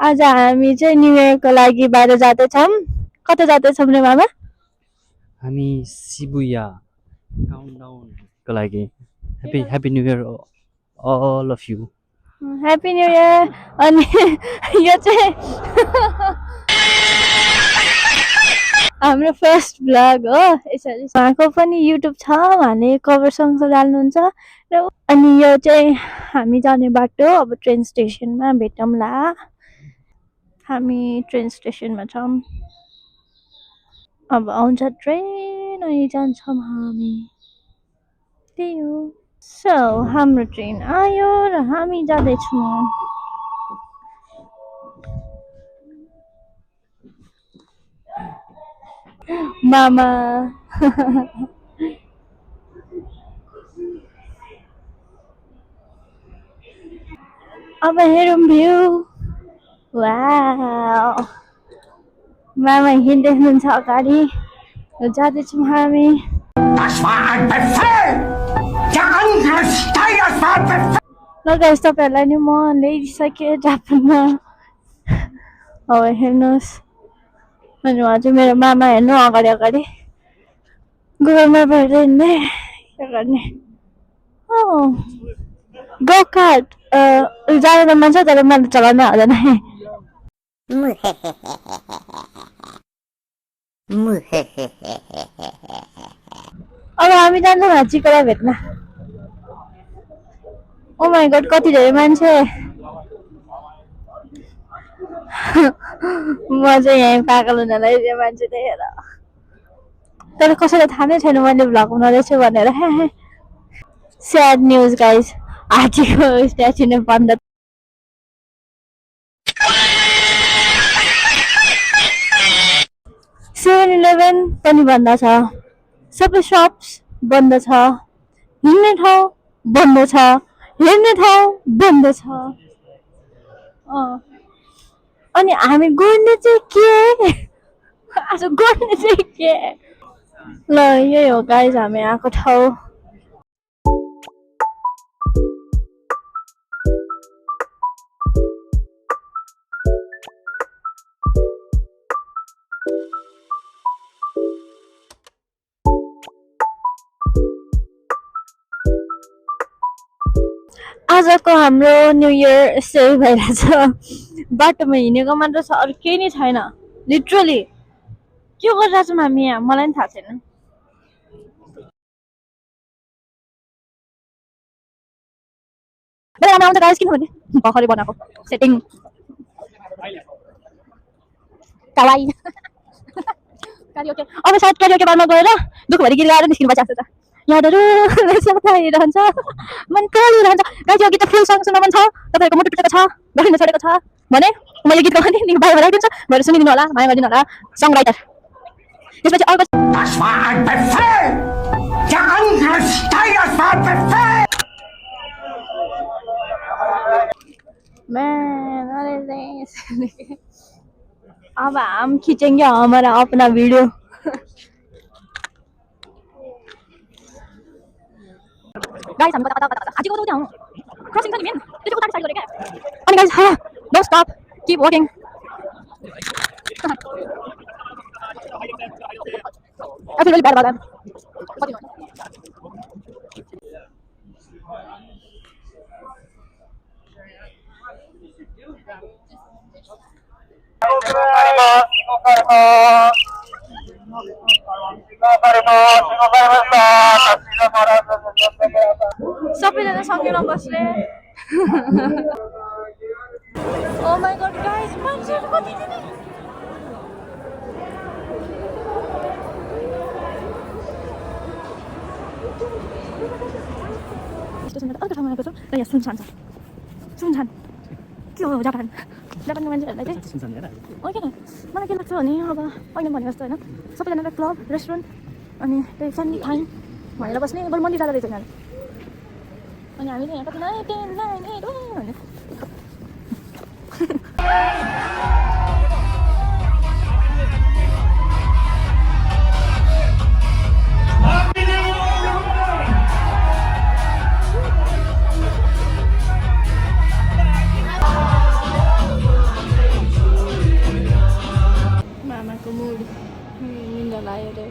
आज हामी चाहिँ न्यू इयरको लागि बाहिर जाँदैछौँ। कता जाँदैछौँ रे मामा? हामी शिबुया काउन्टडाउनको लागि happy new year all of you. Happy new year. अनि यो चाहिँ हाम्रो फर्स्ट भ्लग हो। यसरी उहाँको पनि युट्युब छ, उहाँले कभर सङ्ग हाल्नुहुन्छ र अनि यो चाहिँ हामी जाने बाटो। अब ट्रेन स्टेसनमा भेटौँला। हामी ट्रेन स्टेसनमा छौँ। अब आउँछ ट्रेन अनि जान्छौँ हामी। त्यही हो। सो हाम्रो ट्रेन आयो र हामी जाँदैछौँ। मामा अब हेरौँ भ्यू। वाउ, मामा हिँड्दै हुनुहुन्छ अगाडि। जाँदैछौँ हामी। ल गाइस, तपाईँहरूलाई नि म ल्याइसकेँ जापानमा। अब हेर्नुहोस्। अनि उहाँ चाहिँ मेरो मामा, हेर्नु अगाडि अगाडि गुगल म्याप हेर्दै हिँड्ने। के गर्ने? गो कार्ट जान त मन छ, तर मैले चलाउन आउँदैन है। अब हामी जान्छौँ हाँचीकोला भेट्न। ओ माई गड, कति धेरै मान्छे। म चाहिँ यहीँ पागल हुनलाई यो मान्छे देखेर। तर कसैलाई थाहा नै छैन मैले भ्लग बनाउँदैछु भनेर। स्याड न्युज गाइज, हात्तीको स्ट्याचु नै बन्द। 7-Eleven पनि बन्द छ, सबै सप्स बन्द छ, हिँड्ने ठाउँ बन्द छ, हेर्ने ठाउँ बन्द छ। अनि हामी गर्ने चाहिँ के? आज गर्ने चाहिँ के? ल यही हो गाइज हामी आएको ठाउँ। आजको हाम्रो न्यू इयर यसै भइरहेछ। बाटोमा हिँडेको मात्र छ, अरू केही नै छैन। लिटरली के गरिरहेको छौँ हामी यहाँ, मलाई पनि थाहा छैन। बेला आउँछ गाइस, किनभने भर्खरै बनाएको सेटिङ कावाई क्यारियोके। अब सायद क्यारियोके बारमा गएर दुःखभरि गीत गाएर निस्किनु पर्छ जस्तो छ। यादहरू सताइरहन्छ, मन कालिरहन्छ। गाइस यो गीत त फुल सङ सुन्न मन छ, तपाईँहरूको मुटु टुटेको छ, गरिन छोडेको छ भने म यो गीत गाउने नि बाहिर राखिदिन्छु, भएर सुनिदिनु होला, माया गरिदिनु होला। Song writer. त्यसपछि अर्को अब हम खींचेंगे हमारा अपना वीडियो। गाइस हामी कता कता कता हाजीको उता हौं, क्रसिङ छ नि मेन, त्यो उता साइड गरे क्या। अनि guys don't stop, keep walking. I feel really bad about that. What do you want? सबैजना सँगै बस्ने। Oh my god guys, मान्छेहरु कति दिने। स्टेसनमा त अर्को ठाउँमा आएको छु र यहाँ सुनसान छ। सुनसान के हो जापान? जापानको मान्छेहरूलाई चाहिँ सुनसान हेर। हो किन? मलाई के लाग्छ भने अब पहिला भने जस्तो होइन, सबैजनालाई क्लब, रेस्टुरेन्ट अनि त्यही फ्यामिली टाइम भनेर बस्ने, बरु मन्दिर जाँदो रहेछ यिनीहरू। अनि हामीले यहाँ कति 9, 10, 9, 8 भन्ने। आमाको मुड निन्दा लाग्यो रे